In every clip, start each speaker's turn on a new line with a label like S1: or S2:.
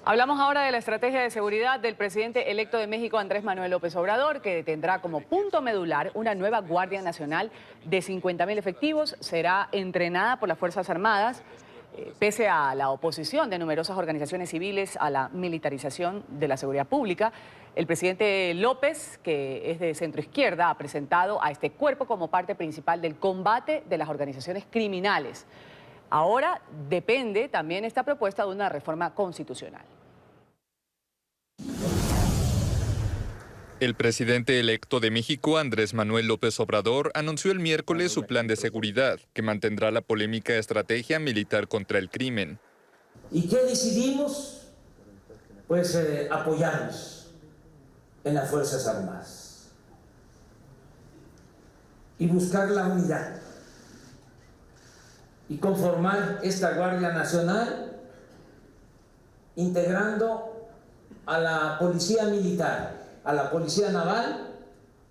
S1: Hablamos ahora de la estrategia de seguridad del presidente electo de México, Andrés Manuel López Obrador, que tendrá como punto medular una nueva Guardia Nacional de 50.000 efectivos. Será entrenada por las Fuerzas Armadas, pese a la oposición de numerosas organizaciones civiles a la militarización de la seguridad pública. El presidente López, que es de centroizquierda, ha presentado a este cuerpo como parte principal del combate de las organizaciones criminales. Ahora depende también esta propuesta de una reforma constitucional.
S2: El presidente electo de México, Andrés Manuel López Obrador, anunció el miércoles su plan de seguridad, que mantendrá la polémica estrategia militar contra el crimen.
S3: ¿Y qué decidimos? Pues apoyarnos en las Fuerzas Armadas y buscar la unidad y conformar esta Guardia Nacional integrando a la Policía Militar, a la Policía Naval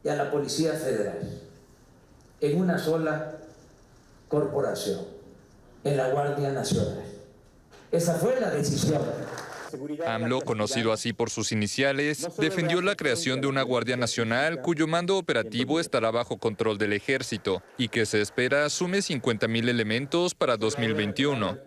S3: y a la Policía Federal en una sola corporación, en la Guardia Nacional. Esa fue la decisión.
S2: AMLO, conocido así por sus iniciales, defendió la creación de una Guardia Nacional cuyo mando operativo estará bajo control del Ejército y que se espera sume 50.000 elementos para 2021.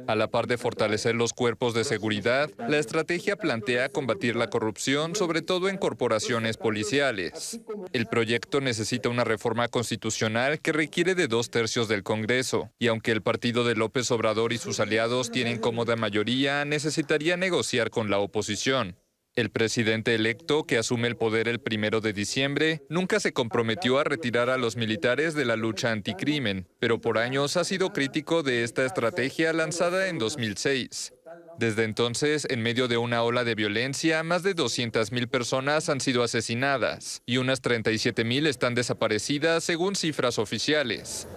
S2: A la par de fortalecer los cuerpos de seguridad, la estrategia plantea combatir la corrupción, sobre todo en corporaciones policiales. El proyecto necesita una reforma constitucional que requiere de 2/3 del Congreso, y aunque el partido de López Obrador y sus aliados tienen cómoda mayoría, necesitaría negociar con la oposición. El presidente electo, que asume el poder el 1 de diciembre, nunca se comprometió a retirar a los militares de la lucha anticrimen, pero por años ha sido crítico de esta estrategia lanzada en 2006. Desde entonces, en medio de una ola de violencia, más de 200.000 personas han sido asesinadas y unas 37.000 están desaparecidas según cifras oficiales.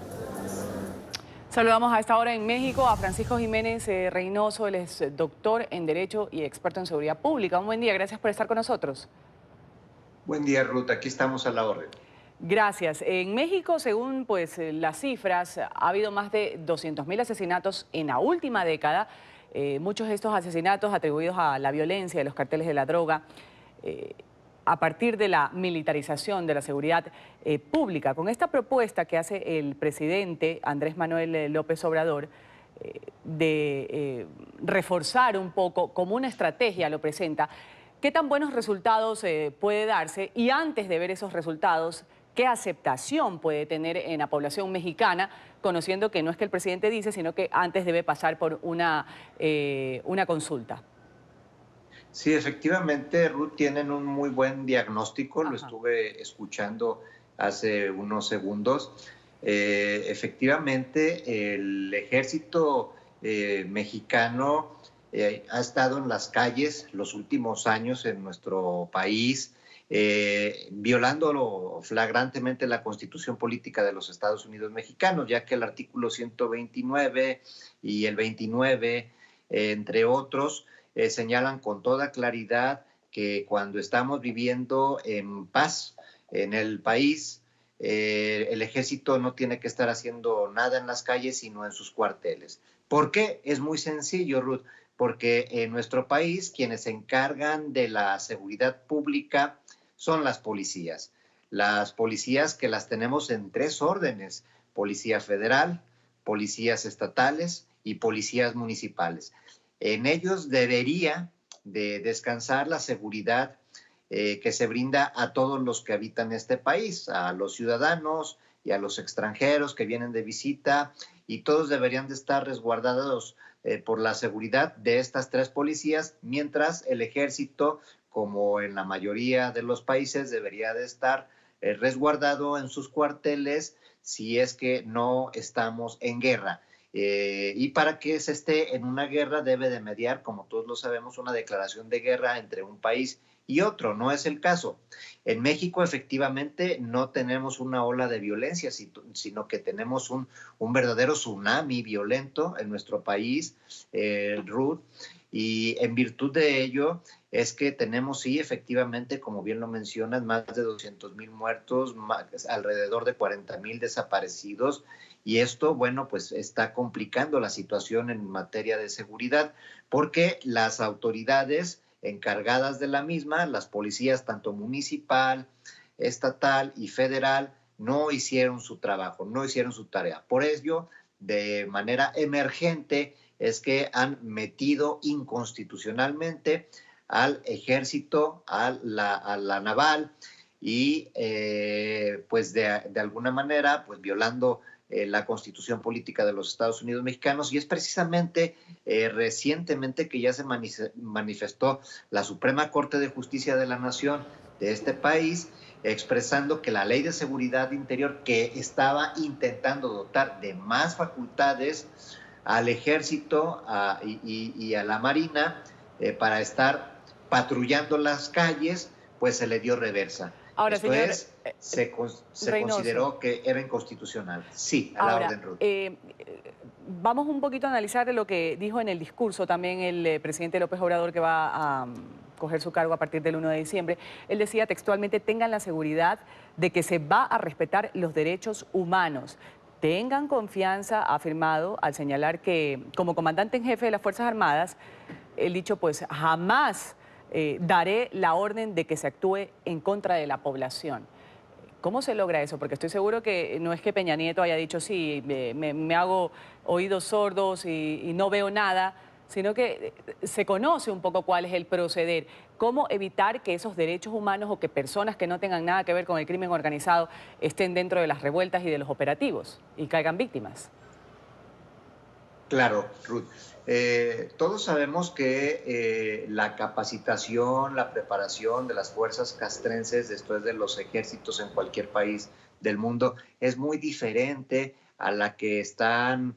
S1: Saludamos a esta hora en México a Francisco Jiménez Reynoso. Él es doctor en Derecho y experto en Seguridad Pública. Un buen día, gracias por estar con nosotros.
S4: Buen día, Ruth, aquí estamos a la orden.
S1: Gracias. En México, según las cifras, ha habido más de 200.000 asesinatos en la última década. Muchos de estos asesinatos atribuidos a la violencia de los carteles de la droga. A partir de la militarización de la seguridad pública. Con esta propuesta que hace el presidente Andrés Manuel López Obrador de reforzar un poco, como una estrategia lo presenta, ¿qué tan buenos resultados puede darse? Y antes de ver esos resultados, ¿qué aceptación puede tener en la población mexicana, conociendo que no es que el presidente dice, sino que antes debe pasar por una consulta?
S4: Sí, efectivamente, Ruth, tienen un muy buen diagnóstico, lo estuve escuchando hace unos segundos. Efectivamente, el ejército mexicano ha estado en las calles los últimos años en nuestro país, violando flagrantemente la Constitución Política de los Estados Unidos Mexicanos, ya que el artículo 129 y el 29, entre otros, señalan con toda claridad que cuando estamos viviendo en paz en el país, el ejército no tiene que estar haciendo nada en las calles, sino en sus cuarteles. ¿Por qué? Es muy sencillo, Ruth, porque en nuestro país quienes se encargan de la seguridad pública son las policías. Las policías que las tenemos en 3 órdenes: policía federal, policías estatales y policías municipales. En ellos debería de descansar la seguridad que se brinda a todos los que habitan este país, a los ciudadanos y a los extranjeros que vienen de visita, y todos deberían de estar resguardados por la seguridad de estas 3 policías, mientras el ejército, como en la mayoría de los países, debería de estar resguardado en sus cuarteles si es que no estamos en guerra. Y para que se esté en una guerra debe de mediar, como todos lo sabemos, una declaración de guerra entre un país y otro. No es el caso. En México, efectivamente, no tenemos una ola de violencia, sino que tenemos un verdadero tsunami violento en nuestro país, Ruth, y en virtud de ello es que tenemos, sí, efectivamente, como bien lo mencionas, más de 200.000 muertos, alrededor de 40.000 desaparecidos, y esto, bueno, pues está complicando la situación en materia de seguridad, porque las autoridades encargadas de la misma, las policías tanto municipal, estatal y federal, no hicieron su trabajo, no hicieron su tarea. Por ello, de manera emergente, es que han metido inconstitucionalmente al ejército, a la naval, y pues de alguna manera, pues violando la Constitución Política de los Estados Unidos Mexicanos, y es precisamente recientemente que ya se manifestó la Suprema Corte de Justicia de la Nación de este país, expresando que la Ley de Seguridad Interior, que estaba intentando dotar de más facultades al Ejército y a la Marina para estar patrullando las calles, pues se le dio reversa.
S1: Ahora,
S4: Esto
S1: señor,
S4: se consideró que era inconstitucional. Sí, a la orden, Ruth.
S1: Vamos un poquito a analizar lo que dijo en el discurso también el presidente López Obrador, que va a coger su cargo a partir del 1 de diciembre. Él decía textualmente: tengan la seguridad de que se va a respetar los derechos humanos. Tengan confianza, ha afirmado, al señalar que como comandante en jefe de las Fuerzas Armadas, él dicho, pues jamás daré la orden de que se actúe en contra de la población. ¿Cómo se logra eso? Porque estoy seguro que no es que Peña Nieto haya dicho sí, me hago oídos sordos y no veo nada, sino que se conoce un poco cuál es el proceder. ¿Cómo evitar que esos derechos humanos o que personas que no tengan nada que ver con el crimen organizado estén dentro de las revueltas y de los operativos y caigan víctimas?
S4: Claro, Ruth. Todos sabemos que la capacitación, la preparación de las fuerzas castrenses después de los ejércitos en cualquier país del mundo es muy diferente a la que están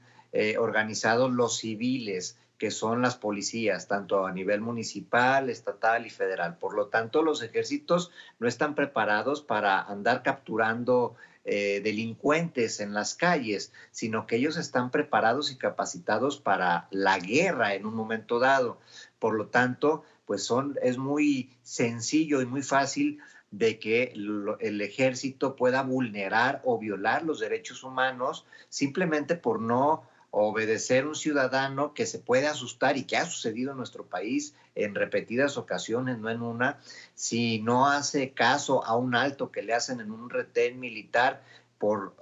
S4: organizados los civiles, que son las policías, tanto a nivel municipal, estatal y federal. Por lo tanto, los ejércitos no están preparados para andar capturando delincuentes en las calles, sino que ellos están preparados y capacitados para la guerra en un momento dado. Por lo tanto, pues es muy sencillo y muy fácil de que el ejército pueda vulnerar o violar los derechos humanos simplemente por no obedecer un ciudadano que se puede asustar, y que ha sucedido en nuestro país en repetidas ocasiones, no en una, si no hace caso a un alto que le hacen en un retén militar por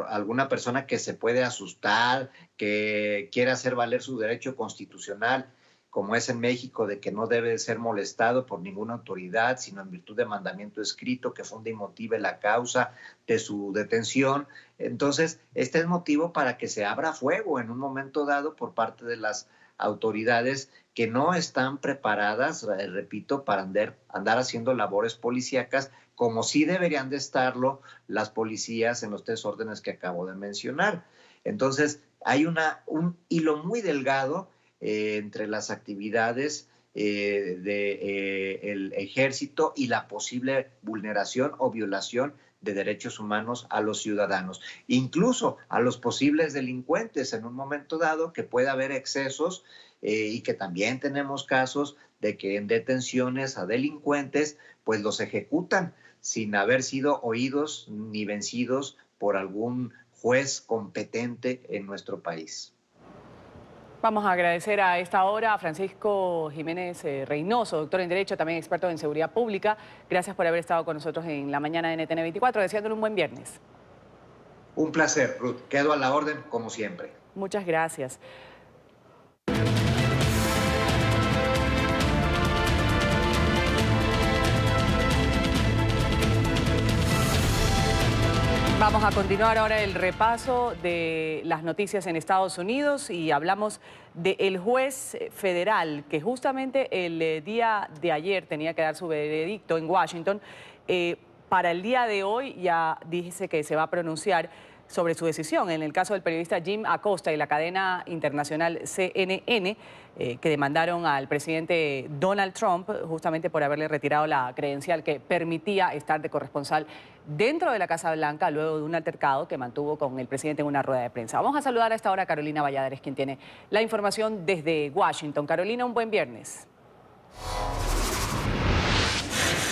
S4: alguna persona que se puede asustar, que quiere hacer valer su derecho constitucional, como es en México, de que no debe ser molestado por ninguna autoridad, sino en virtud de mandamiento escrito que funde y motive la causa de su detención. Entonces, este es motivo para que se abra fuego en un momento dado por parte de las autoridades que no están preparadas, repito, para andar haciendo labores policíacas, como sí deberían de estarlo las policías en los 3 órdenes que acabo de mencionar. Entonces, hay un hilo muy delgado entre las actividades del ejército y la posible vulneración o violación de derechos humanos a los ciudadanos, incluso a los posibles delincuentes en un momento dado, que puede haber excesos y que también tenemos casos de que en detenciones a delincuentes pues los ejecutan sin haber sido oídos ni vencidos por algún juez competente en nuestro país.
S1: Vamos a agradecer a esta hora a Francisco Jiménez Reynoso, doctor en Derecho, también experto en Seguridad Pública. Gracias por haber estado con nosotros en la mañana de NTN 24, deseándole un buen viernes.
S4: Un placer, Ruth. Quedo a la orden, como siempre.
S1: Muchas gracias. Vamos a continuar ahora el repaso de las noticias en Estados Unidos y hablamos del juez federal que justamente el día de ayer tenía que dar su veredicto en Washington. Para el día de hoy ya dice que se va a pronunciar sobre su decisión en el caso del periodista Jim Acosta y la cadena internacional CNN, que demandaron al presidente Donald Trump justamente por haberle retirado la credencial que permitía estar de corresponsal dentro de la Casa Blanca luego de un altercado que mantuvo con el presidente en una rueda de prensa. Vamos a saludar a esta hora a Carolina Valladares, quien tiene la información desde Washington. Carolina, un buen viernes.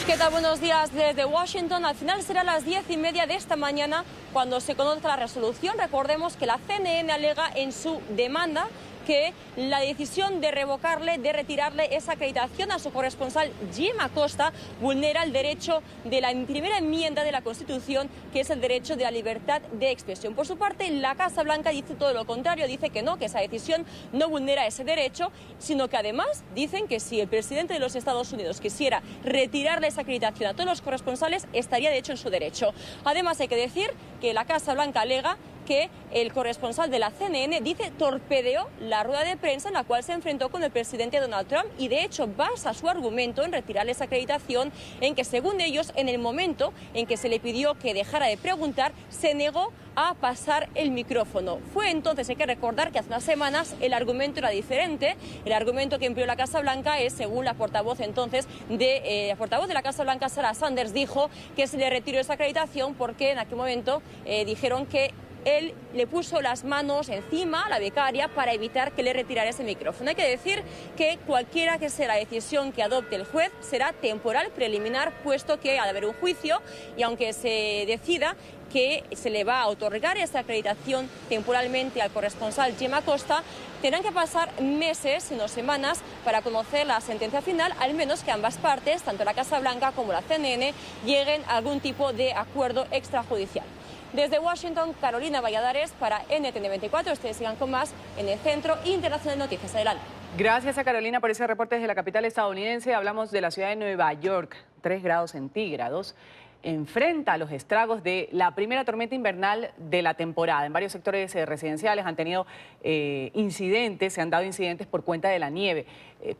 S5: ¿Qué tal? Buenos días desde Washington. Al final será a las 10:30 de esta mañana cuando se conozca la resolución. Recordemos que la CNN alega en su demanda que la decisión de revocarle, de retirarle esa acreditación a su corresponsal Jim Acosta vulnera el derecho de la primera enmienda de la Constitución, que es el derecho de la libertad de expresión. Por su parte, la Casa Blanca dice todo lo contrario, dice que no, que esa decisión no vulnera ese derecho, sino que además dicen que si el presidente de los Estados Unidos quisiera retirarle esa acreditación a todos los corresponsales, estaría de hecho en su derecho. Además, hay que decir que la Casa Blanca alega que el corresponsal de la CNN torpedeó la rueda de prensa en la cual se enfrentó con el presidente Donald Trump y de hecho basa su argumento en retirarle esa acreditación en que, según ellos, en el momento en que se le pidió que dejara de preguntar, se negó a pasar el micrófono. Fue entonces, hay que recordar que hace unas semanas el argumento era diferente. El argumento que empleó la Casa Blanca es, según la portavoz entonces la portavoz de la Casa Blanca, Sarah Sanders, dijo que se le retiró esa acreditación porque en aquel momento dijeron que él le puso las manos encima a la becaria para evitar que le retirara ese micrófono. Hay que decir que cualquiera que sea la decisión que adopte el juez será temporal, preliminar, puesto que ha de haber un juicio y aunque se decida que se le va a otorgar esa acreditación temporalmente al corresponsal Jim Acosta, tendrán que pasar meses, sino semanas, para conocer la sentencia final, al menos que ambas partes, tanto la Casa Blanca como la CNN, lleguen a algún tipo de acuerdo extrajudicial. Desde Washington, Carolina Valladares para NTN24. Ustedes sigan con más en el Centro Internacional de Noticias. Adelante.
S1: Gracias a Carolina por ese reporte desde la capital estadounidense. Hablamos de la ciudad de Nueva York, 3 grados centígrados. Enfrenta los estragos de la primera tormenta invernal de la temporada. En varios sectores residenciales han tenido incidentes, se han dado incidentes por cuenta de la nieve.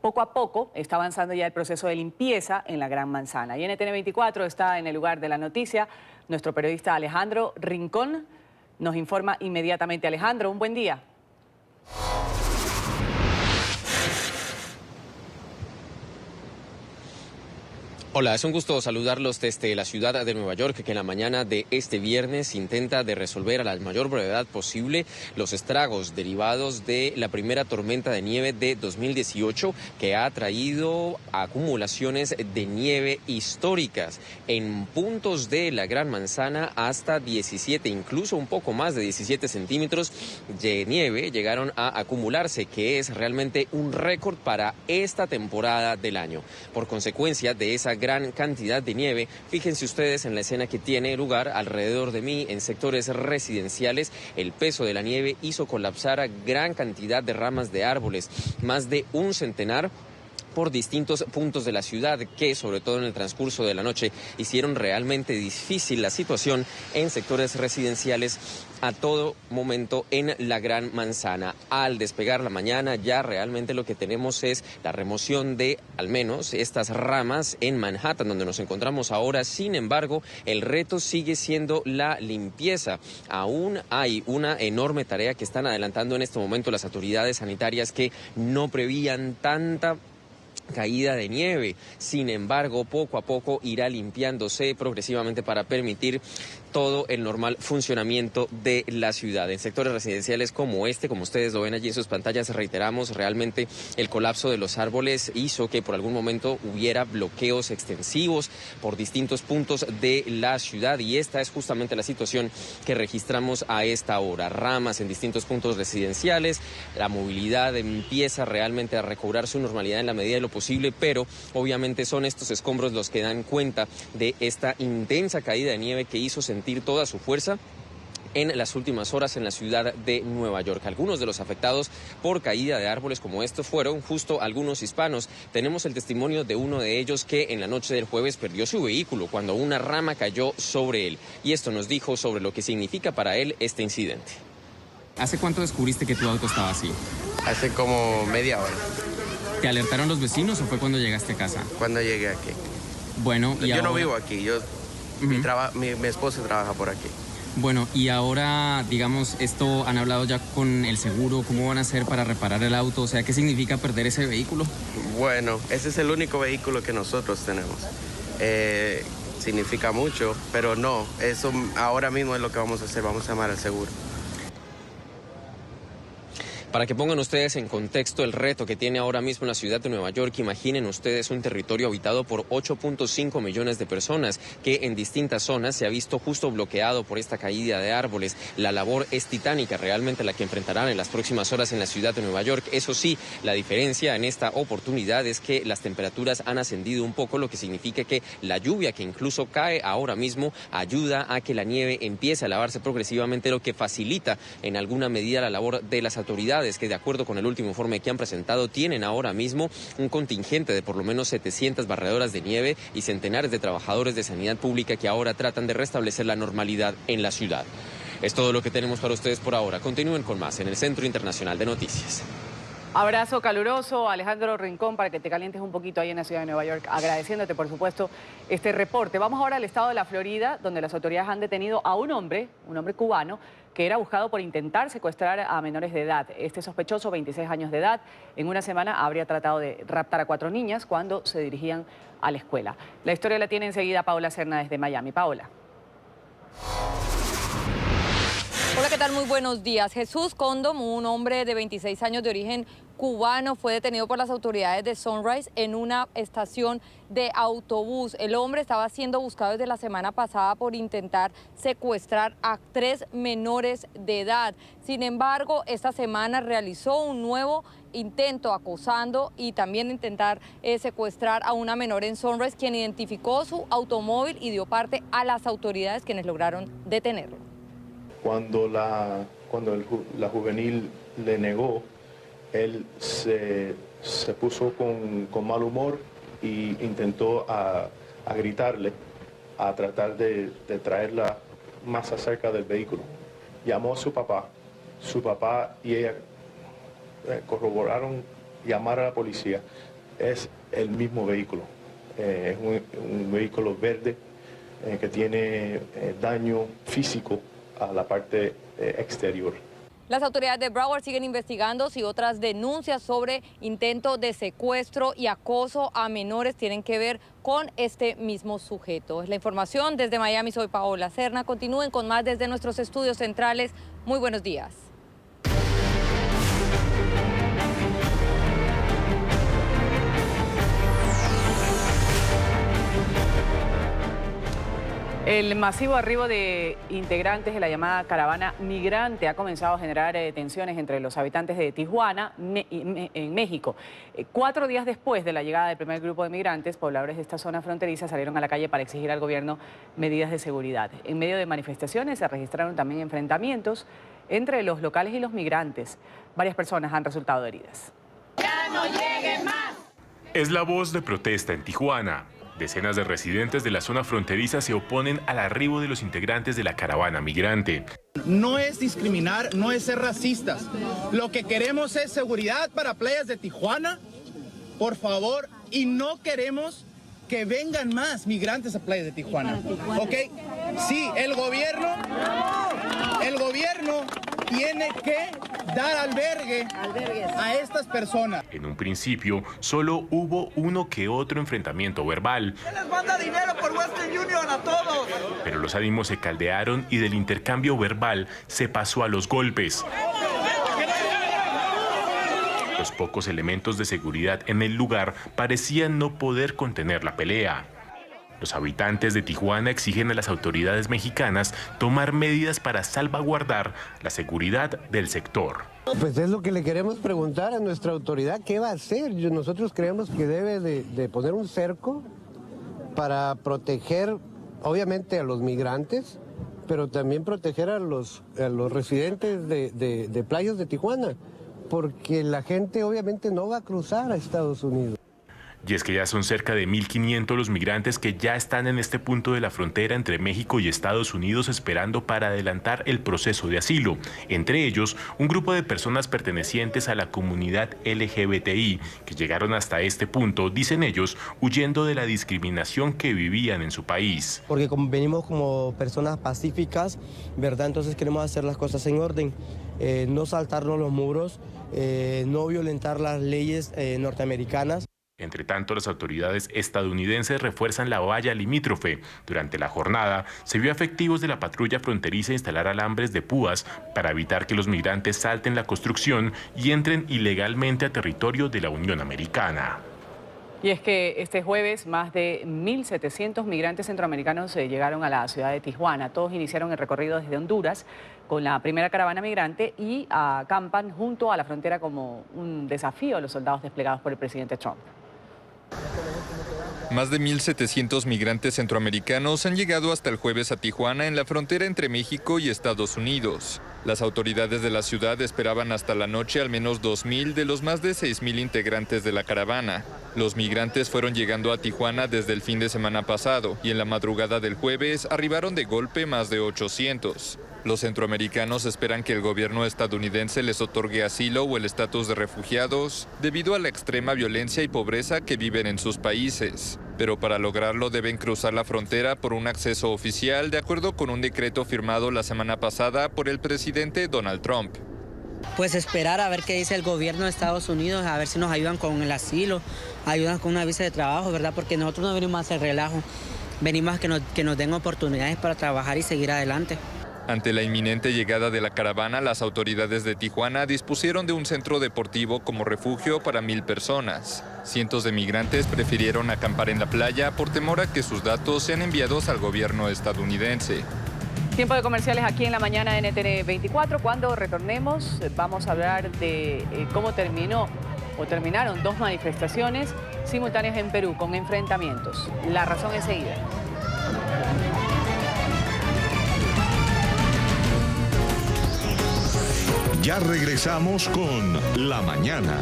S1: Poco a poco está avanzando ya el proceso de limpieza en la Gran Manzana. Y NTN24 está en el lugar de la noticia. Nuestro periodista Alejandro Rincón nos informa inmediatamente. Alejandro, un buen día.
S6: Hola, es un gusto saludarlos desde la ciudad de Nueva York, que en la mañana de este viernes intenta de resolver a la mayor brevedad posible los estragos derivados de la primera tormenta de nieve de 2018, que ha traído acumulaciones de nieve históricas en puntos de la Gran Manzana. Hasta 17, incluso un poco más de 17 centímetros de nieve llegaron a acumularse, que es realmente un récord para esta temporada del año. Por consecuencia de esa gran cantidad de nieve, fíjense ustedes en la escena que tiene lugar alrededor de mí en sectores residenciales. El peso de la nieve hizo colapsar a gran cantidad de ramas de árboles, más de un centenar por distintos puntos de la ciudad, que sobre todo en el transcurso de la noche hicieron realmente difícil la situación en sectores residenciales a todo momento en la Gran Manzana. Al despegar la mañana, ya realmente lo que tenemos es la remoción de al menos estas ramas en Manhattan, donde nos encontramos ahora. Sin embargo, el reto sigue siendo la limpieza. Aún hay una enorme tarea que están adelantando en este momento las autoridades sanitarias, que no prevían tanta caída de nieve. Sin embargo, poco a poco irá limpiándose progresivamente para permitir todo el normal funcionamiento de la ciudad. En sectores residenciales como este, como ustedes lo ven allí en sus pantallas, reiteramos, realmente el colapso de los árboles hizo que por algún momento hubiera bloqueos extensivos por distintos puntos de la ciudad, y esta es justamente la situación que registramos a esta hora. Ramas en distintos puntos residenciales, la movilidad empieza realmente a recobrar su normalidad en la medida de lo posible, pero obviamente son estos escombros los que dan cuenta de esta intensa caída de nieve que hizo sentir toda su fuerza en las últimas horas en la ciudad de Nueva York. Algunos de los afectados por caída de árboles como estos fueron justo algunos hispanos. Tenemos el testimonio de uno de ellos, que en la noche del jueves perdió su vehículo cuando una rama cayó sobre él, y esto nos dijo sobre lo que significa para él este incidente.
S7: ¿Hace cuánto descubriste que tu auto estaba así?
S8: Hace como media hora.
S7: ¿Te alertaron los vecinos o fue cuando llegaste a casa?
S8: Cuando llegué aquí.
S7: Bueno, y
S8: yo
S7: ahora...
S8: no vivo aquí, mi esposa trabaja por aquí.
S7: Bueno, y ahora, digamos, esto han hablado ya con el seguro, ¿cómo van a hacer para reparar el auto? O sea, ¿qué significa perder ese vehículo?
S8: Bueno, ese es el único vehículo que nosotros tenemos. Significa mucho, pero no, eso ahora mismo es lo que vamos a hacer, vamos a llamar al seguro.
S6: Para que pongan ustedes en contexto el reto que tiene ahora mismo la ciudad de Nueva York, imaginen ustedes un territorio habitado por 8.5 millones de personas que en distintas zonas se ha visto justo bloqueado por esta caída de árboles. La labor es titánica realmente la que enfrentarán en las próximas horas en la ciudad de Nueva York. Eso sí, la diferencia en esta oportunidad es que las temperaturas han ascendido un poco, lo que significa que la lluvia que incluso cae ahora mismo ayuda a que la nieve empiece a lavarse progresivamente, lo que facilita en alguna medida la labor de las autoridades, que de acuerdo con el último informe que han presentado tienen ahora mismo un contingente de por lo menos 700 barredoras de nieve y centenares de trabajadores de sanidad pública que ahora tratan de restablecer la normalidad en la ciudad. Es todo lo que tenemos para ustedes por ahora. Continúen con más en el Centro Internacional de Noticias.
S1: Abrazo caluroso, Alejandro Rincón, para que te calientes un poquito ahí en la ciudad de Nueva York, agradeciéndote, por supuesto, este reporte. Vamos ahora al estado de la Florida, donde las autoridades han detenido a un hombre cubano, que era buscado por intentar secuestrar a menores de edad. Este sospechoso, 26 años de edad, en una semana habría tratado de raptar a 4 niñas cuando se dirigían a la escuela. La historia la tiene enseguida Paola Serna desde Miami. Paola.
S5: Hola, ¿qué tal? Muy buenos días. Jesús Condom, un hombre de 26 años de origen cubano, fue detenido por las autoridades de Sunrise en una estación de autobús. El hombre estaba siendo buscado desde la semana pasada por intentar secuestrar a 3 menores de edad. Sin embargo, esta semana realizó un nuevo intento acosando y también intentar secuestrar a una menor en Sunrise, quien identificó su automóvil y dio parte a las autoridades, quienes lograron detenerlo.
S9: Cuando la juvenil le negó, él se puso con mal humor y intentó a gritarle, a tratar de traerla más acerca del vehículo. Llamó a su papá y ella corroboraron llamar a la policía. Es el mismo vehículo, es un vehículo verde que tiene daño físico a la parte exterior.
S5: Las autoridades de Broward siguen investigando si otras denuncias sobre intento de secuestro y acoso a menores tienen que ver con este mismo sujeto. Es la información desde Miami. Soy Paola Serna. Continúen con más desde nuestros estudios centrales. Muy buenos días.
S1: El masivo arribo de integrantes de la llamada caravana migrante ha comenzado a generar tensiones entre los habitantes de Tijuana, en México. 4 días después de la llegada del primer grupo de migrantes, pobladores de esta zona fronteriza salieron a la calle para exigir al gobierno medidas de seguridad. En medio de manifestaciones se registraron también enfrentamientos entre los locales y los migrantes. Varias personas han resultado heridas.
S10: ¡Ya no lleguen más!
S11: Es la voz de protesta en Tijuana. Decenas de residentes de la zona fronteriza se oponen al arribo de los integrantes de la caravana migrante.
S12: No es discriminar, no es ser racistas. Lo que queremos es seguridad para playas de Tijuana, por favor, y no queremos que vengan más migrantes a playas de Tijuana. ¿Ok? Sí, el gobierno tiene que dar albergue a estas personas.
S11: En un principio, solo hubo uno que otro enfrentamiento verbal.
S12: ¿Quién les manda dinero por Western Union a todos?
S11: Pero los ánimos se caldearon y del intercambio verbal se pasó a los golpes. Los pocos elementos de seguridad en el lugar parecían no poder contener la pelea. Los habitantes de Tijuana exigen a las autoridades mexicanas tomar medidas para salvaguardar la seguridad del sector.
S13: Pues es lo que le queremos preguntar a nuestra autoridad, ¿qué va a hacer? Nosotros creemos que debe de poner un cerco para proteger, obviamente, a los migrantes, pero también proteger a los residentes de playas de Tijuana, porque la gente obviamente no va a cruzar a Estados Unidos.
S11: Y es que ya son cerca de 1.500 los migrantes que ya están en este punto de la frontera entre México y Estados Unidos esperando para adelantar el proceso de asilo. Entre ellos, un grupo de personas pertenecientes a la comunidad LGBTI que llegaron hasta este punto, dicen ellos, huyendo de la discriminación que vivían en su país.
S14: Porque venimos como personas pacíficas, ¿verdad? Entonces queremos hacer las cosas en orden, no saltarnos los muros, no violentar las leyes norteamericanas.
S11: Entre tanto, las autoridades estadounidenses refuerzan la valla limítrofe. Durante la jornada, se vio a efectivos de la patrulla fronteriza instalar alambres de púas para evitar que los migrantes salten la construcción y entren ilegalmente a territorio de la Unión Americana.
S1: Y es que este jueves más de 1.700 migrantes centroamericanos llegaron a la ciudad de Tijuana. Todos iniciaron el recorrido desde Honduras con la primera caravana migrante y acampan junto a la frontera como un desafío a los soldados desplegados por el presidente Trump.
S2: Más de 1.700 migrantes centroamericanos han llegado hasta el jueves a Tijuana, en la frontera entre México y Estados Unidos. Las autoridades de la ciudad esperaban hasta la noche al menos 2.000 de los más de 6.000 integrantes de la caravana. Los migrantes fueron llegando a Tijuana desde el fin de semana pasado y en la madrugada del jueves arribaron de golpe más de 800. Los centroamericanos esperan que el gobierno estadounidense les otorgue asilo o el estatus de refugiados debido a la extrema violencia y pobreza que viven en sus países. Pero para lograrlo deben cruzar la frontera por un acceso oficial, de acuerdo con un decreto firmado la semana pasada por el presidente Donald Trump.
S15: Pues esperar a ver qué dice el gobierno de Estados Unidos, a ver si nos ayudan con el asilo, ayudan con una visa de trabajo, ¿verdad? Porque nosotros no venimos a hacer relajo, venimos a que nos den oportunidades para trabajar y seguir adelante.
S2: Ante la inminente llegada de la caravana, las autoridades de Tijuana dispusieron de un centro deportivo como refugio para 1.000 personas. Cientos de migrantes prefirieron acampar en la playa por temor a que sus datos sean enviados al gobierno estadounidense.
S1: Tiempo de comerciales aquí en la mañana de NTN 24. Cuando retornemos vamos a hablar de cómo terminaron dos manifestaciones simultáneas en Perú con enfrentamientos. La razón enseguida.
S16: Ya regresamos con La Mañana.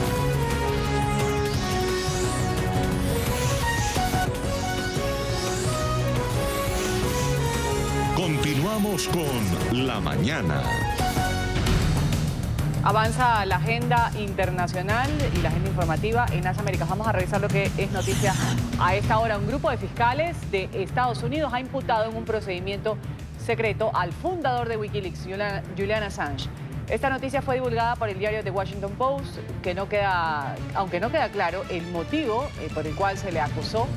S16: Continuamos con La Mañana.
S1: Avanza la agenda internacional y la agenda informativa en las Américas. Vamos a revisar lo que es noticia a esta hora. Un grupo de fiscales de Estados Unidos ha imputado en un procedimiento secreto al fundador de Wikileaks, Julian Assange. Esta noticia fue divulgada por el diario The Washington Post, aunque no queda claro el motivo por el cual se le acusó.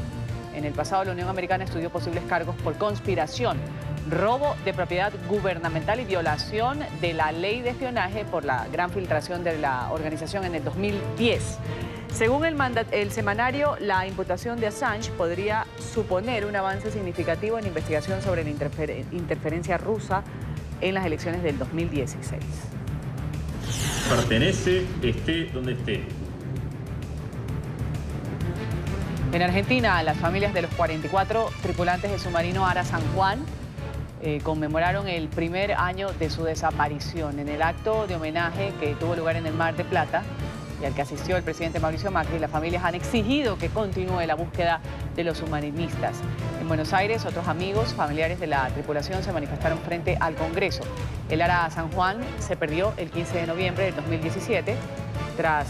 S1: En el pasado, la Unión Americana estudió posibles cargos por conspiración, robo de propiedad gubernamental y violación de la ley de espionaje por la gran filtración de la organización en el 2010. Según el semanario, la imputación de Assange podría suponer un avance significativo en investigación sobre la interferencia rusa en las elecciones del 2016.
S17: Pertenece, esté donde esté.
S1: En Argentina, las familias de los 44 tripulantes del submarino Ara San Juan conmemoraron el primer año de su desaparición. En el acto de homenaje que tuvo lugar en el Mar de Plata y al que asistió el presidente Mauricio Macri, las familias han exigido que continúe la búsqueda de los submarinistas. En Buenos Aires, otros amigos, familiares de la tripulación se manifestaron frente al Congreso. El Ara San Juan se perdió el 15 de noviembre del 2017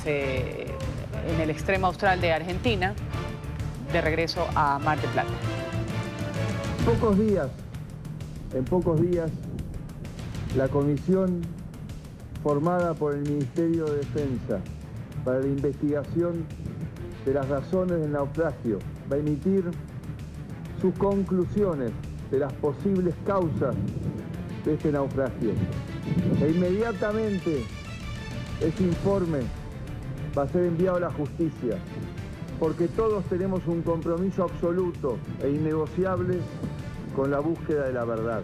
S1: en el extremo austral de Argentina, de regreso a Mar del Plata.
S18: En pocos días, la comisión formada por el Ministerio de Defensa para la investigación de las razones del naufragio va a emitir sus conclusiones de las posibles causas de este naufragio. E inmediatamente ese informe va a ser enviado a la justicia, porque todos tenemos un compromiso absoluto e innegociable con la búsqueda de la verdad.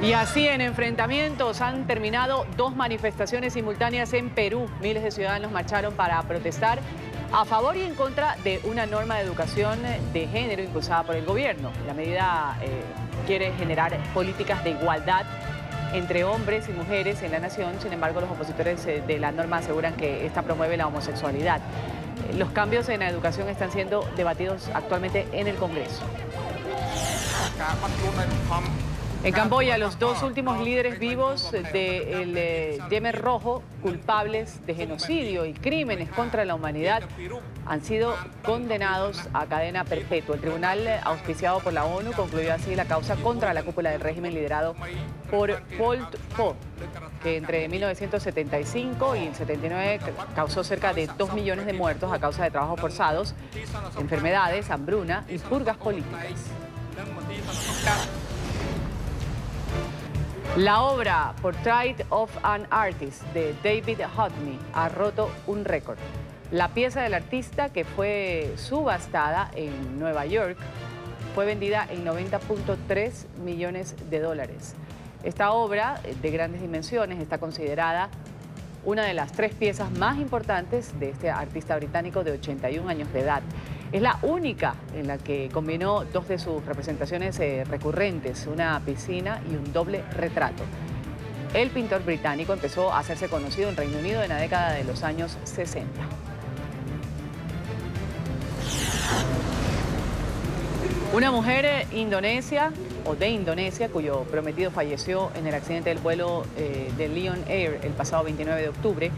S1: Y así, en enfrentamientos, han terminado dos manifestaciones simultáneas en Perú. Miles de ciudadanos marcharon para protestar a favor y en contra de una norma de educación de género impulsada por el gobierno. La medida quiere generar políticas de igualdad entre hombres y mujeres en la nación. Sin embargo, los opositores de la norma aseguran que esta promueve la homosexualidad. Los cambios en la educación están siendo debatidos actualmente en el Congreso. En Camboya, los dos últimos líderes vivos del Khmer Rojo, culpables de genocidio y crímenes contra la humanidad, han sido condenados a cadena perpetua. El tribunal, auspiciado por la ONU, concluyó así la causa contra la cúpula del régimen liderado por Pol Pot, que entre 1975 y el 79 causó cerca de 2 millones de muertos a causa de trabajos forzados, enfermedades, hambruna y purgas políticas. La obra Portrait of an Artist de David Hockney ha roto un récord. La pieza del artista, que fue subastada en Nueva York, fue vendida en 90.3 millones de dólares. Esta obra, de grandes dimensiones, está considerada una de las 3 piezas más importantes de este artista británico de 81 años de edad. Es la única en la que combinó 2 de sus representaciones recurrentes, una piscina y un doble retrato. El pintor británico empezó a hacerse conocido en Reino Unido en la década de los años 60. Una mujer de Indonesia, cuyo prometido falleció en el accidente del vuelo de Lion Air el pasado 29 de octubre,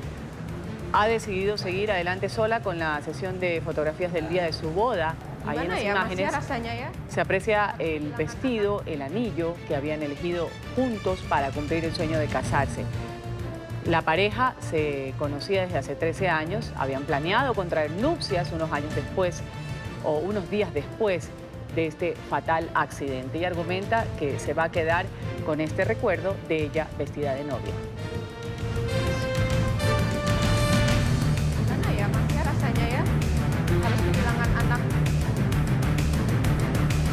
S1: ha decidido seguir adelante sola con la sesión de fotografías del día de su boda. Ahí en las imágenes se aprecia el vestido, el anillo que habían elegido juntos para cumplir el sueño de casarse. La pareja se conocía desde hace 13 años, habían planeado contraer nupcias unos días después de este fatal accidente, y argumenta que se va a quedar con este recuerdo de ella vestida de novia.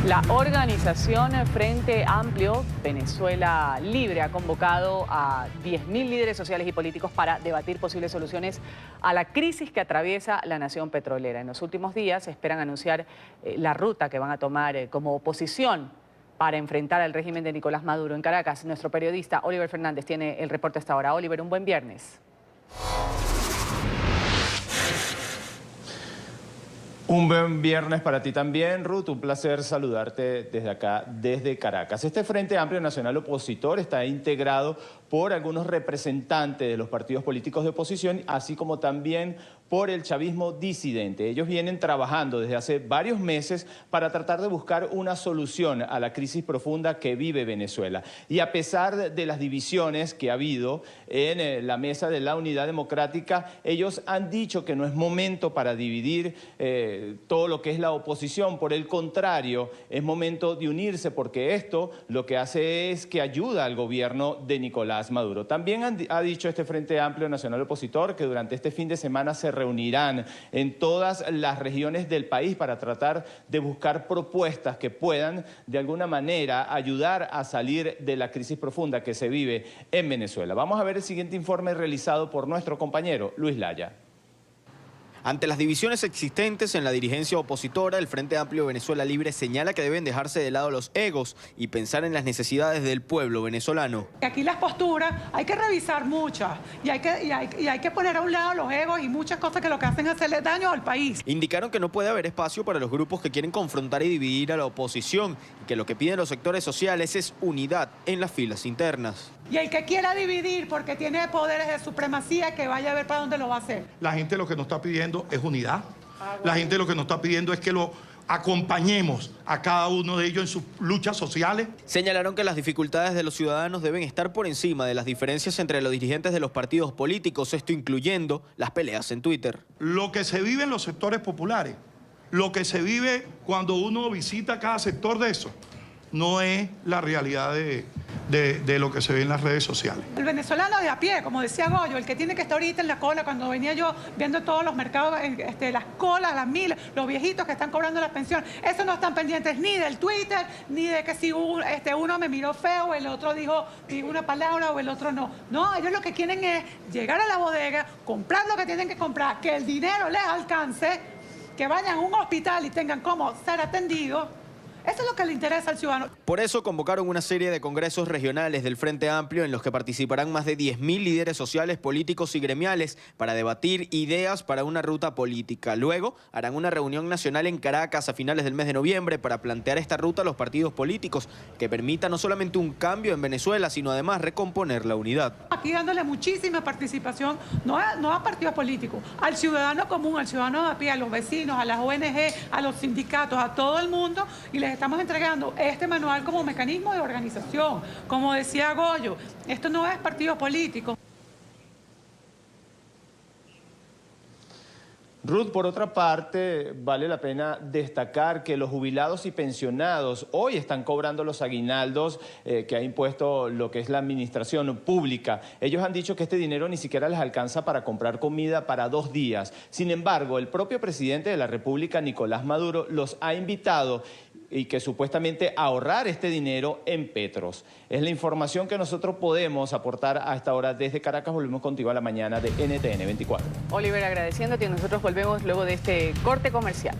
S1: La organización Frente Amplio Venezuela Libre ha convocado a 10.000 líderes sociales y políticos para debatir posibles soluciones a la crisis que atraviesa la nación petrolera. En los últimos días esperan anunciar la ruta que van a tomar como oposición para enfrentar al régimen de Nicolás Maduro. En Caracas, nuestro periodista Oliver Fernández tiene el reporte hasta ahora. Oliver, un buen viernes.
S19: Un buen viernes para ti también, Ruth. Un placer saludarte desde acá, desde Caracas. Este Frente Amplio Nacional Opositor está integrado por algunos representantes de los partidos políticos de oposición, así como también por el chavismo disidente. Ellos vienen trabajando desde hace varios meses para tratar de buscar una solución a la crisis profunda que vive Venezuela. Y a pesar de las divisiones que ha habido en la mesa de la Unidad Democrática, ellos han dicho que no es momento para dividir todo lo que es la oposición. Por el contrario, es momento de unirse, porque esto lo que hace es que ayuda al gobierno de Nicolás Maduro. También ha dicho este Frente Amplio Nacional Opositor que durante este fin de semana se reunirán en todas las regiones del país para tratar de buscar propuestas que puedan de alguna manera ayudar a salir de la crisis profunda que se vive en Venezuela. Vamos a ver el siguiente informe realizado por nuestro compañero Luis Laya.
S20: Ante las divisiones existentes en la dirigencia opositora, el Frente Amplio Venezuela Libre señala que deben dejarse de lado los egos y pensar en las necesidades del pueblo venezolano.
S21: Aquí las posturas hay que revisar muchas y hay que poner a un lado los egos y muchas cosas que lo que hacen es hacerle daño al país.
S20: Indicaron que no puede haber espacio para los grupos que quieren confrontar y dividir a la oposición y que lo que piden los sectores sociales es unidad en las filas internas.
S21: Y el que quiera dividir porque tiene poderes de supremacía, que vaya a ver para dónde lo va a hacer.
S22: La gente lo que nos está pidiendo es unidad. La gente lo que nos está pidiendo es que lo acompañemos a cada uno de ellos en sus luchas sociales.
S20: Señalaron que las dificultades de los ciudadanos deben estar por encima de las diferencias entre los dirigentes de los partidos políticos, esto incluyendo las peleas en Twitter.
S22: Lo que se vive en los sectores populares, lo que se vive cuando uno visita cada sector de eso, no es la realidad de lo que se ve en las redes sociales.
S21: El venezolano de a pie, como decía Goyo, el que tiene que estar ahorita en la cola, cuando venía yo viendo todos los mercados, las colas, las milas, los viejitos que están cobrando la pensión, esos no están pendientes ni del Twitter, ni de que si uno me miró feo, el otro dijo una palabra o el otro no. No, ellos lo que quieren es llegar a la bodega, comprar lo que tienen que comprar, que el dinero les alcance, que vayan a un hospital y tengan cómo ser atendidos. Eso es lo que le interesa al ciudadano.
S20: Por eso convocaron una serie de congresos regionales del Frente Amplio en los que participarán más de 10.000 líderes sociales, políticos y gremiales para debatir ideas para una ruta política. Luego harán una reunión nacional en Caracas a finales del mes de noviembre para plantear esta ruta a los partidos políticos que permita no solamente un cambio en Venezuela, sino además recomponer la unidad.
S21: Aquí dándole muchísima participación, no a partidos políticos, al ciudadano común, al ciudadano de a pie, a los vecinos, a las ONG, a los sindicatos, a todo el mundo, y les estamos entregando este manual como mecanismo de organización. Como decía Goyo, esto no es partidos políticos.
S19: Ruth, por otra parte, vale la pena destacar que los jubilados y pensionados hoy están cobrando los aguinaldos que ha impuesto lo que es la administración pública. Ellos han dicho que este dinero ni siquiera les alcanza para comprar comida para 2 días. Sin embargo, el propio presidente de la República, Nicolás Maduro, los ha invitado y que supuestamente ahorrar este dinero en Petros. Es la información que nosotros podemos aportar a esta hora desde Caracas. Volvemos contigo a la mañana de NTN 24.
S1: Oliver, agradeciéndote, y nosotros volvemos luego de este corte comercial.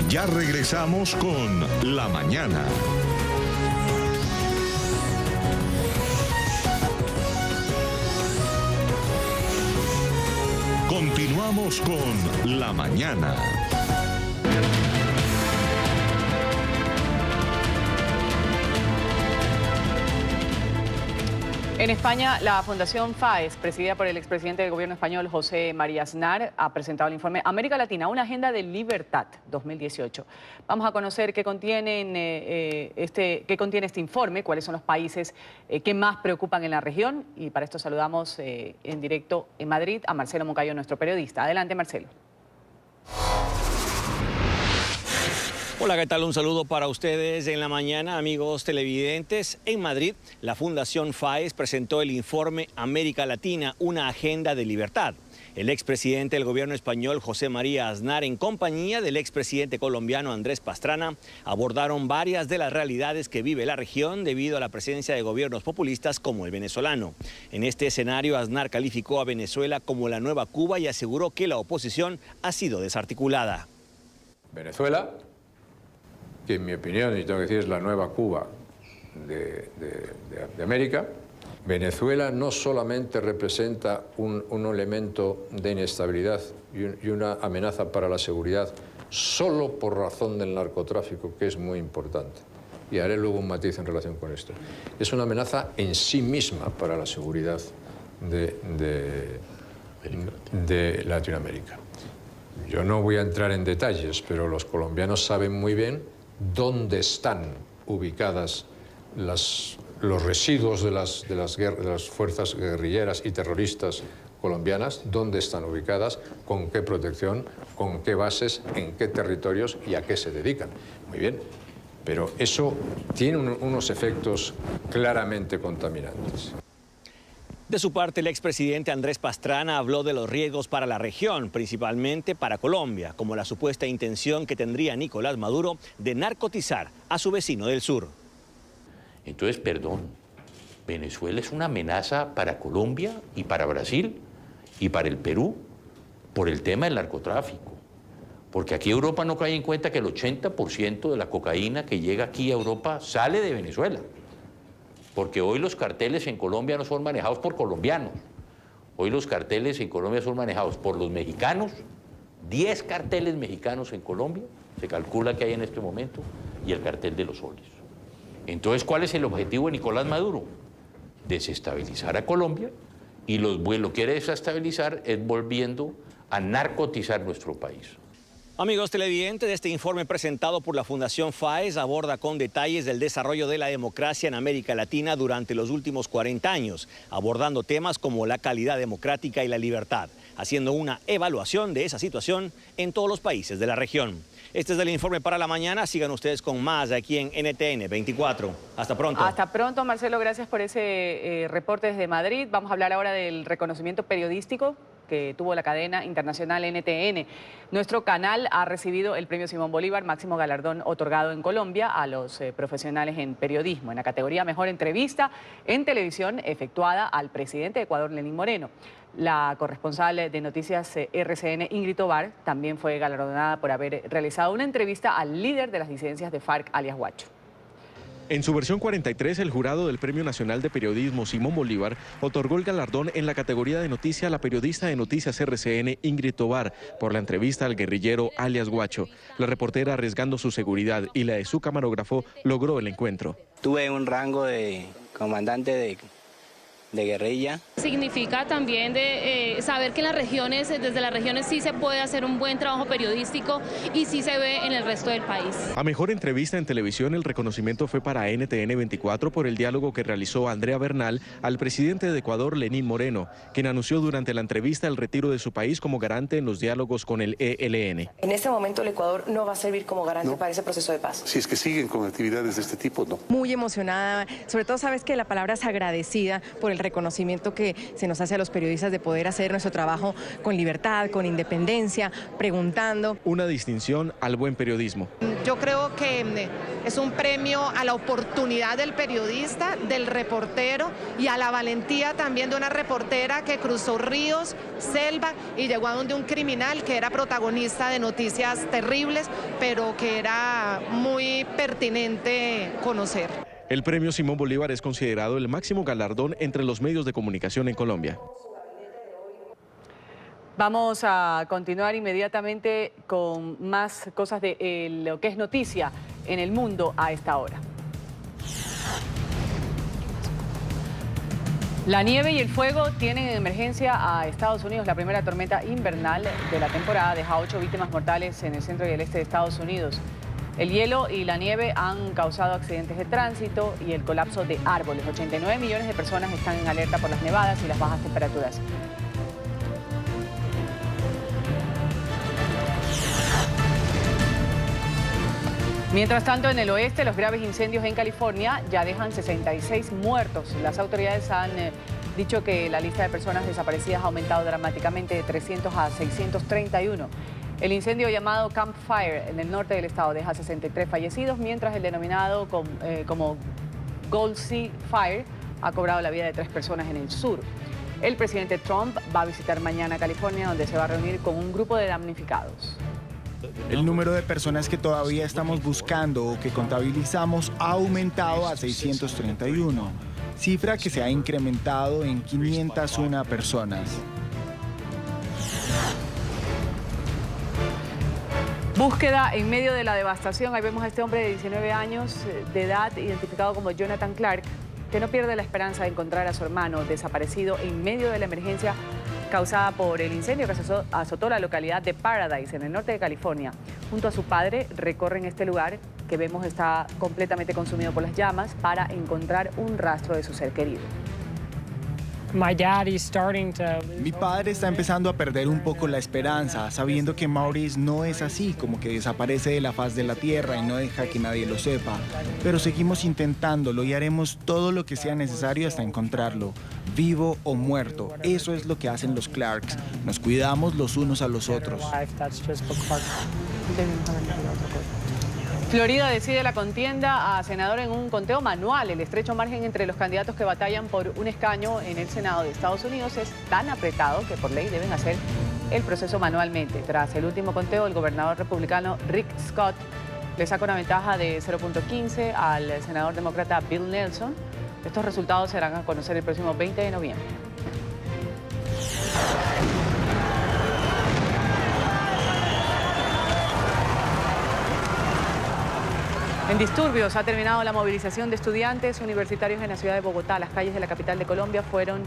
S16: Ya regresamos con La Mañana. Continuamos con La Mañana.
S1: En España, la Fundación FAES, presidida por el expresidente del gobierno español, José María Aznar, ha presentado el informe América Latina, una agenda de libertad 2018. Vamos a conocer qué contiene este informe, cuáles son los países que más preocupan en la región, y para esto saludamos en directo en Madrid a Marcelo Moncayo, nuestro periodista. Adelante, Marcelo.
S3: Hola, ¿qué tal? Un saludo para ustedes en la mañana, amigos televidentes. En Madrid, la Fundación FAES presentó el informe América Latina, una agenda de libertad. El expresidente del gobierno español, José María Aznar, en compañía del expresidente colombiano Andrés Pastrana, abordaron varias de las realidades que vive la región debido a la presencia de gobiernos populistas como el venezolano. En este escenario, Aznar calificó a Venezuela como la nueva Cuba y aseguró que la oposición ha sido desarticulada.
S4: Venezuela, que en mi opinión, y tengo que decir, es la nueva Cuba de América. Venezuela no solamente representa un elemento de inestabilidad y una amenaza para la seguridad solo por razón del narcotráfico, que es muy importante, y haré luego un matiz en relación con esto. Es una amenaza en sí misma para la seguridad de Latinoamérica. Yo no voy a entrar en detalles, pero los colombianos saben muy bien dónde están ubicadas los residuos de las fuerzas guerrilleras y terroristas colombianas, dónde están ubicadas, con qué protección, con qué bases, en qué territorios y a qué se dedican. Muy bien, pero eso tiene unos efectos claramente contaminantes.
S3: De su parte, el expresidente Andrés Pastrana habló de los riesgos para la región, principalmente para Colombia, como la supuesta intención que tendría Nicolás Maduro de narcotizar a su vecino del sur.
S23: Entonces, perdón, Venezuela es una amenaza para Colombia y para Brasil y para el Perú por el tema del narcotráfico. Porque aquí Europa no cae en cuenta que el 80% de la cocaína que llega aquí a Europa sale de Venezuela. Porque hoy los carteles en Colombia no son manejados por colombianos. Hoy los carteles en Colombia son manejados por los mexicanos. 10 carteles mexicanos en Colombia, se calcula que hay en este momento, y el cartel de los soles. Entonces, ¿cuál es el objetivo de Nicolás Maduro? Desestabilizar a Colombia, y lo quiere desestabilizar es volviendo a narcotizar nuestro país.
S3: Amigos televidentes, este informe presentado por la Fundación FAES aborda con detalles del desarrollo de la democracia en América Latina durante los últimos 40 años, abordando temas como la calidad democrática y la libertad, haciendo una evaluación de esa situación en todos los países de la región. Este es el informe para la mañana. Sigan ustedes con más aquí en NTN 24. Hasta pronto.
S1: Hasta pronto, Marcelo. Gracias por ese reporte desde Madrid. Vamos a hablar ahora del reconocimiento periodístico que tuvo la cadena internacional NTN. Nuestro canal ha recibido el premio Simón Bolívar, máximo galardón otorgado en Colombia a los profesionales en periodismo, en la categoría Mejor Entrevista en Televisión efectuada al presidente de Ecuador, Lenín Moreno. La corresponsal de Noticias RCN, Ingrid Tobar, también fue galardonada por haber realizado una entrevista al líder de las disidencias de FARC, alias Guacho.
S6: En su versión 43, el jurado del Premio Nacional de Periodismo Simón Bolívar otorgó el galardón en la categoría de noticia a la periodista de Noticias RCN, Ingrid Tobar, por la entrevista al guerrillero alias Guacho. La reportera, arriesgando su seguridad y la de su camarógrafo, logró el encuentro.
S7: Tuve un rango de comandante de guerrilla.
S8: Significa también de saber que en las regiones, desde las regiones sí se puede hacer un buen trabajo periodístico y sí se ve en el resto del país.
S6: A mejor entrevista en televisión, el reconocimiento fue para NTN 24 por el diálogo que realizó Andrea Bernal al presidente de Ecuador, Lenín Moreno, quien anunció durante la entrevista el retiro de su país como garante en los diálogos con el ELN.
S24: En este momento el Ecuador no va a servir como garante para ese proceso de paz.
S25: Si es que siguen con actividades de este tipo, no.
S26: Muy emocionada, sobre todo sabes que la palabra es agradecida por el reconocimiento que se nos hace a los periodistas de poder hacer nuestro trabajo con libertad, con independencia, preguntando.
S6: Una distinción al buen periodismo.
S21: Yo creo que es un premio a la oportunidad del periodista, del reportero y a la valentía también de una reportera que cruzó ríos, selva y llegó a donde un criminal que era protagonista de noticias terribles, pero que era muy pertinente conocer.
S6: El premio Simón Bolívar es considerado el máximo galardón entre los medios de comunicación en Colombia.
S1: Vamos a continuar inmediatamente con más cosas de lo que es noticia en el mundo a esta hora. La nieve y el fuego tienen en emergencia a Estados Unidos. La primera tormenta invernal de la temporada deja 8 víctimas mortales en el centro y el este de Estados Unidos. El hielo y la nieve han causado accidentes de tránsito y el colapso de árboles. 89 millones de personas están en alerta por las nevadas y las bajas temperaturas. Mientras tanto, en el oeste, los graves incendios en California ya dejan 66 muertos. Las autoridades han dicho que la lista de personas desaparecidas ha aumentado dramáticamente de 300 a 631. El incendio llamado Camp Fire en el norte del estado deja 63 fallecidos, mientras el denominado como Gold Sea Fire ha cobrado la vida de 3 personas en el sur. El presidente Trump va a visitar mañana California, donde se va a reunir con un grupo de damnificados.
S27: El número de personas que todavía estamos buscando o que contabilizamos ha aumentado a 631, cifra que se ha incrementado en 501 personas.
S1: Búsqueda en medio de la devastación. Ahí vemos a este hombre de 19 años de edad, identificado como Jonathan Clark, que no pierde la esperanza de encontrar a su hermano desaparecido en medio de la emergencia causada por el incendio que azotó la localidad de Paradise, en el norte de California. Junto a su padre recorren este lugar que vemos está completamente consumido por las llamas para encontrar un rastro de su ser querido.
S27: Mi padre está empezando a perder un poco la esperanza, sabiendo que Maurice no es así, como que desaparece de la faz de la tierra y no deja que nadie lo sepa. Pero seguimos intentándolo y haremos todo lo que sea necesario hasta encontrarlo, vivo o muerto. Eso es lo que hacen los Clarks. Nos cuidamos los unos a los otros.
S1: Florida decide la contienda a senador en un conteo manual. El estrecho margen entre los candidatos que batallan por un escaño en el Senado de Estados Unidos es tan apretado que por ley deben hacer el proceso manualmente. Tras el último conteo, el gobernador republicano Rick Scott le saca una ventaja de 0.15 al senador demócrata Bill Nelson. Estos resultados se darán a conocer el próximo 20 de noviembre. En disturbios ha terminado la movilización de estudiantes universitarios en la ciudad de Bogotá. Las calles de la capital de Colombia fueron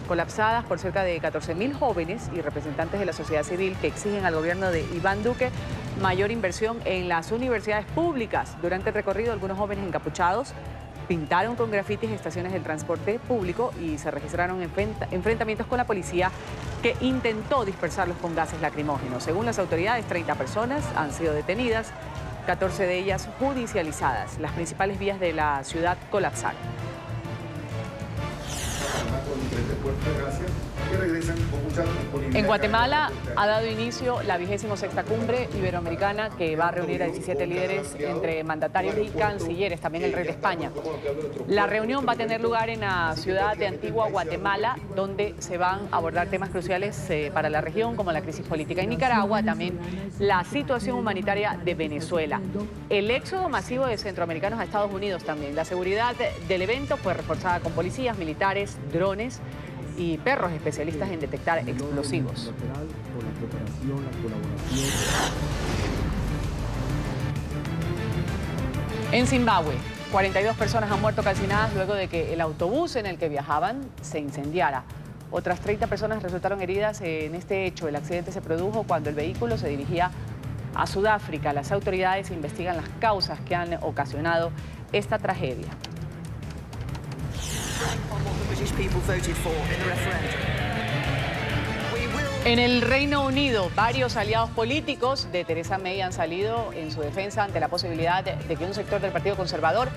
S1: colapsadas por cerca de 14.000 jóvenes y representantes de la sociedad civil que exigen al gobierno de Iván Duque mayor inversión en las universidades públicas. Durante el recorrido, algunos jóvenes encapuchados pintaron con grafitis estaciones del transporte público y se registraron enfrentamientos con la policía, que intentó dispersarlos con gases lacrimógenos. Según las autoridades, 30 personas han sido detenidas, 14 de ellas judicializadas. Las principales vías de la ciudad colapsaron. En Guatemala ha dado inicio la 26ª Cumbre Iberoamericana que va a reunir a 17 líderes entre mandatarios y cancilleres, también el rey de España. La reunión va a tener lugar en la ciudad de Antigua, Guatemala, donde se van a abordar temas cruciales para la región, como la crisis política en Nicaragua, también la situación humanitaria de Venezuela. El éxodo masivo de centroamericanos a Estados Unidos también. La seguridad del evento fue reforzada con policías, militares, drones y perros especialistas en detectar explosivos. En Zimbabue, 42 personas han muerto calcinadas luego de que el autobús en el que viajaban se incendiara. Otras 30 personas resultaron heridas en este hecho. El accidente se produjo cuando el vehículo se dirigía a Sudáfrica. Las autoridades investigan las causas que han ocasionado esta tragedia. En el Reino Unido, varios aliados políticos de Theresa May han salido en su defensa ante la posibilidad de que un sector del Partido Conservador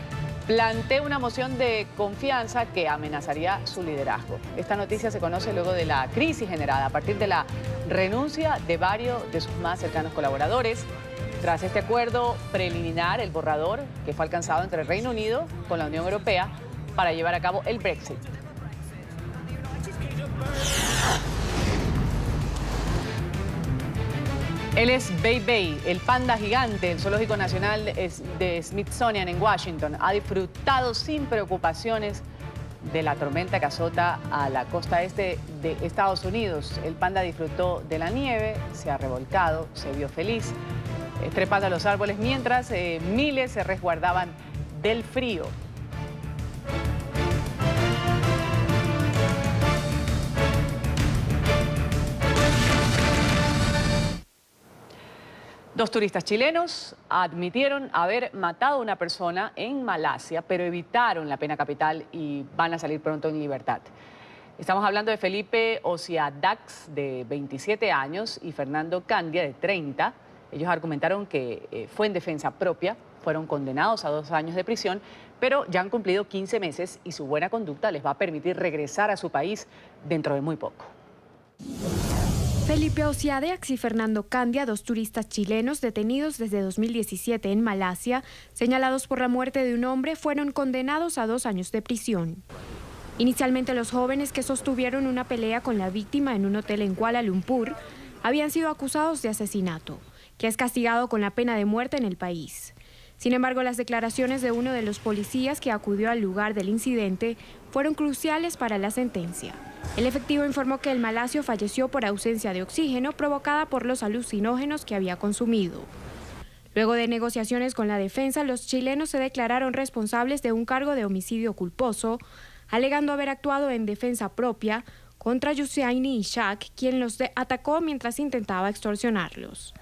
S1: plantee una moción de confianza que amenazaría su liderazgo. Esta noticia se conoce luego de la crisis generada a partir de la renuncia de varios de sus más cercanos colaboradores. Tras este acuerdo preliminar, el borrador que fue alcanzado entre el Reino Unido con la Unión Europea para llevar a cabo el Brexit. Él es Bei Bei, el panda gigante del Zoológico Nacional de Smithsonian en Washington. Ha disfrutado sin preocupaciones de la tormenta que azota a la costa este de Estados Unidos. El panda disfrutó de la nieve, se ha revolcado, se vio feliz, trepando a los árboles, mientras miles se resguardaban del frío. Dos turistas chilenos admitieron haber matado a una persona en Malasia, pero evitaron la pena capital y van a salir pronto en libertad. Estamos hablando de Felipe Ociadax, de 27 años, y Fernando Candia, de 30. Ellos argumentaron que fue en defensa propia, fueron condenados a 2 años de prisión, pero ya han cumplido 15 meses y su buena conducta les va a permitir regresar a su país dentro de muy poco.
S5: Felipe Ociadax y Fernando Candia, dos turistas chilenos detenidos desde 2017 en Malasia, señalados por la muerte de un hombre, fueron condenados a 2 años de prisión. Inicialmente, los jóvenes que sostuvieron una pelea con la víctima en un hotel en Kuala Lumpur habían sido acusados de asesinato, que es castigado con la pena de muerte en el país. Sin embargo, las declaraciones de uno de los policías que acudió al lugar del incidente fueron cruciales para la sentencia. El efectivo informó que el malasio falleció por ausencia de oxígeno provocada por los alucinógenos que había consumido. Luego de negociaciones con la defensa, los chilenos se declararon responsables de un cargo de homicidio culposo, alegando haber actuado en defensa propia contra Yusaini Ishak, quien los atacó mientras intentaba extorsionarlos.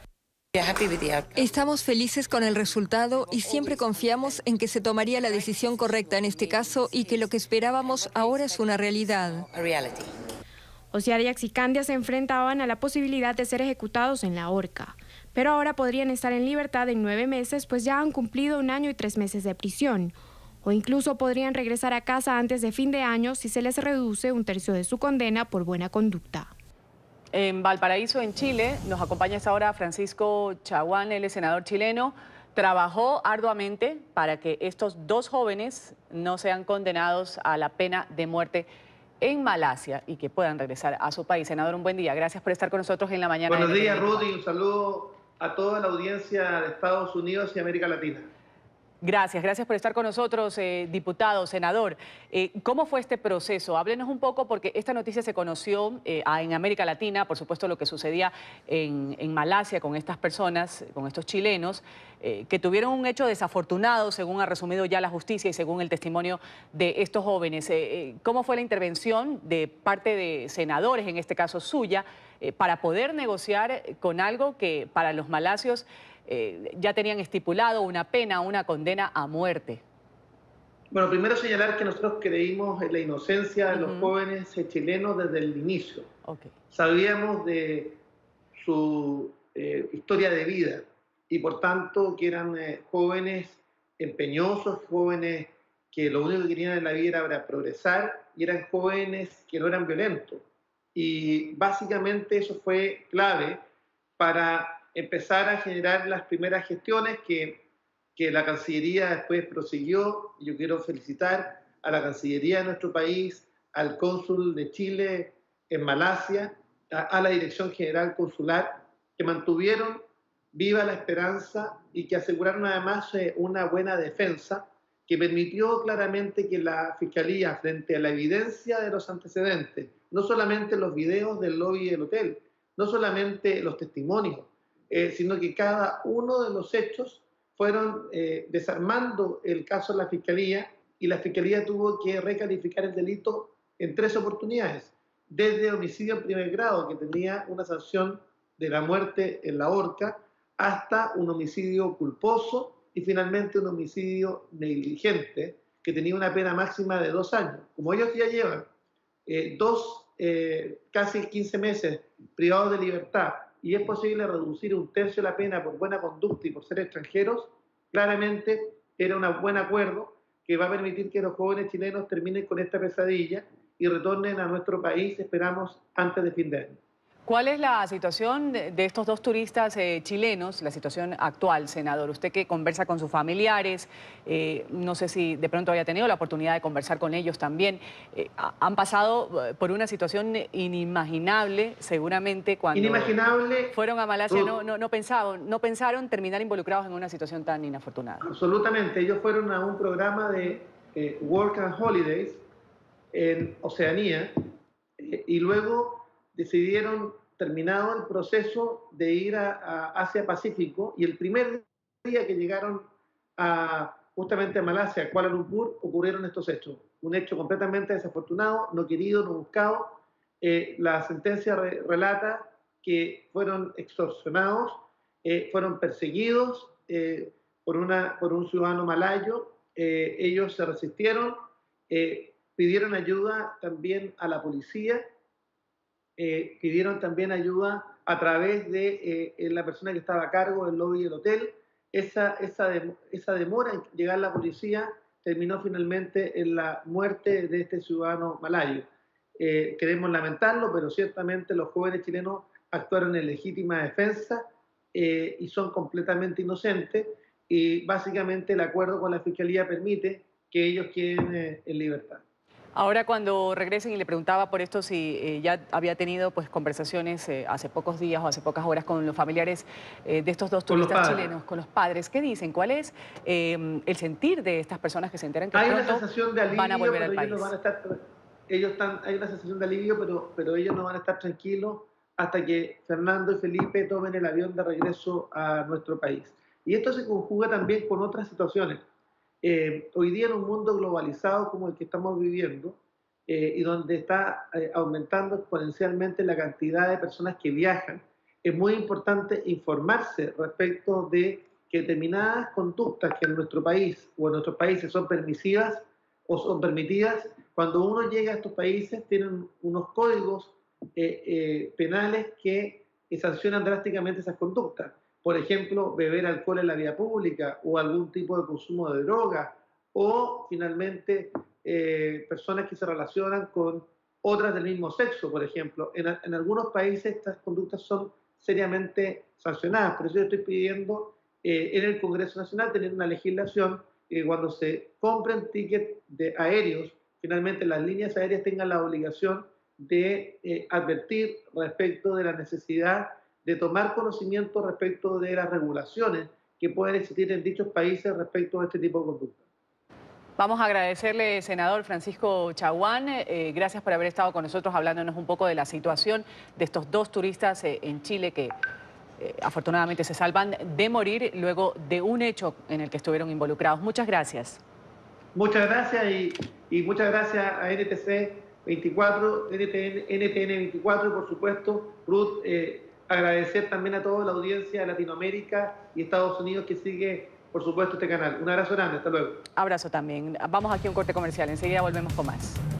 S9: Estamos felices con el resultado y siempre confiamos en que se tomaría la decisión correcta en este caso y que lo que esperábamos ahora es una realidad.
S5: Ociadax y Candia se enfrentaban a la posibilidad de ser ejecutados en la horca, pero ahora podrían estar en libertad en 9 meses, pues ya han cumplido 1 año y 3 meses de prisión, o incluso podrían regresar a casa antes de fin de año si se les reduce 1/3 de su condena por buena conducta.
S1: En Valparaíso, en Chile, nos acompaña esta hora Francisco Chaguán, él es senador chileno. Trabajó arduamente para que estos 2 jóvenes no sean condenados a la pena de muerte en Malasia y que puedan regresar a su país. Senador, un buen día. Gracias por estar con nosotros en la mañana.
S10: Buenos días, Ruth, y un saludo a toda la audiencia de Estados Unidos y América Latina.
S1: Gracias por estar con nosotros, diputado, senador. ¿Cómo fue este proceso? Háblenos un poco, porque esta noticia se conoció en América Latina, por supuesto lo que sucedía en Malasia con estas personas, con estos chilenos, que tuvieron un hecho desafortunado, según ha resumido ya la justicia y según el testimonio de estos jóvenes. ¿Cómo fue la intervención de parte de senadores, en este caso suya, para poder negociar con algo que para los malasios ya tenían estipulado una pena, una condena a muerte?
S10: Bueno, primero señalar que nosotros creímos en la inocencia de los jóvenes chilenos desde el inicio. Sabíamos de su historia de vida y por tanto que eran jóvenes empeñosos, jóvenes que lo único que querían en la vida era progresar y eran jóvenes que no eran violentos y básicamente eso fue clave para empezar a generar las primeras gestiones que la Cancillería después prosiguió. Yo quiero felicitar a la Cancillería de nuestro país, al cónsul de Chile en Malasia, a la Dirección General Consular, que mantuvieron viva la esperanza y que aseguraron además una buena defensa que permitió claramente que la Fiscalía, frente a la evidencia de los antecedentes, no solamente los videos del lobby del hotel, no solamente los testimonios, sino que cada uno de los hechos fueron desarmando el caso de la Fiscalía, y la Fiscalía tuvo que recalificar el delito en 3 oportunidades, desde homicidio en primer grado, que tenía una sanción de la muerte en la horca, hasta un homicidio culposo y finalmente un homicidio negligente, que tenía una pena máxima de 2 años. Como ellos ya llevan casi 15 meses privados de libertad, y es posible reducir 1/3 la pena por buena conducta y por ser extranjeros, claramente era un buen acuerdo que va a permitir que los jóvenes chilenos terminen con esta pesadilla y retornen a nuestro país, esperamos, antes de fin de año.
S1: ¿Cuál es la situación de estos 2 turistas chilenos, la situación actual, senador? Usted que conversa con sus familiares, no sé si de pronto haya tenido la oportunidad de conversar con ellos también. Han pasado por una situación inimaginable, seguramente, cuando fueron a Malasia. No pensaron terminar involucrados en una situación tan inafortunada.
S10: Absolutamente. Ellos fueron a un programa de Work and Holidays en Oceanía y luego decidieron, terminado el proceso, de ir a Asia-Pacífico, y el primer día que llegaron justamente a Malasia, Kuala Lumpur, ocurrieron estos hechos. Un hecho completamente desafortunado, no querido, no buscado. La sentencia relata que fueron extorsionados, fueron perseguidos por un ciudadano malayo. Ellos se resistieron, pidieron ayuda también a la policía, pidieron también ayuda a través de la persona que estaba a cargo del lobby del hotel. Esa demora en llegar a la policía terminó finalmente en la muerte de este ciudadano malayo. Queremos lamentarlo, pero ciertamente los jóvenes chilenos actuaron en legítima defensa y son completamente inocentes, y básicamente el acuerdo con la Fiscalía permite que ellos queden en libertad.
S1: Ahora, cuando regresen, y le preguntaba por esto si ya había tenido pues conversaciones hace pocos días o hace pocas horas con los familiares de estos 2 turistas chilenos, con los padres, ¿qué dicen? ¿Cuál es el sentir de estas personas que se enteran que pronto van a volver al país?
S10: Hay una sensación de alivio, pero ellos no van a estar tranquilos hasta que Fernando y Felipe tomen el avión de regreso a nuestro país. Y esto se conjuga también con otras situaciones. Hoy día, en un mundo globalizado como el que estamos viviendo, y donde está aumentando exponencialmente la cantidad de personas que viajan, es muy importante informarse respecto de que determinadas conductas que en nuestro país o en nuestros países son permisivas o son permitidas, cuando uno llega a estos países tienen unos códigos penales que sancionan drásticamente esas conductas. Por ejemplo, beber alcohol en la vía pública, o algún tipo de consumo de droga, o finalmente personas que se relacionan con otras del mismo sexo, por ejemplo. En algunos países estas conductas son seriamente sancionadas. Por eso yo estoy pidiendo en el Congreso Nacional tener una legislación que cuando se compren tickets aéreos, finalmente las líneas aéreas tengan la obligación de advertir respecto de la necesidad de tomar conocimiento respecto de las regulaciones que pueden existir en dichos países respecto a este tipo de conducta.
S1: Vamos a agradecerle, senador Francisco Chaguán. Gracias por haber estado con nosotros hablándonos un poco de la situación de estos 2 turistas en Chile que afortunadamente se salvan de morir luego de un hecho en el que estuvieron involucrados. Muchas gracias.
S10: Muchas gracias y muchas gracias a NTC 24, NTN 24 y por supuesto, Ruth, agradecer también a toda la audiencia de Latinoamérica y Estados Unidos que sigue, por supuesto, este canal. Un abrazo grande, hasta luego.
S1: Abrazo también. Vamos aquí a un corte comercial, enseguida volvemos con más.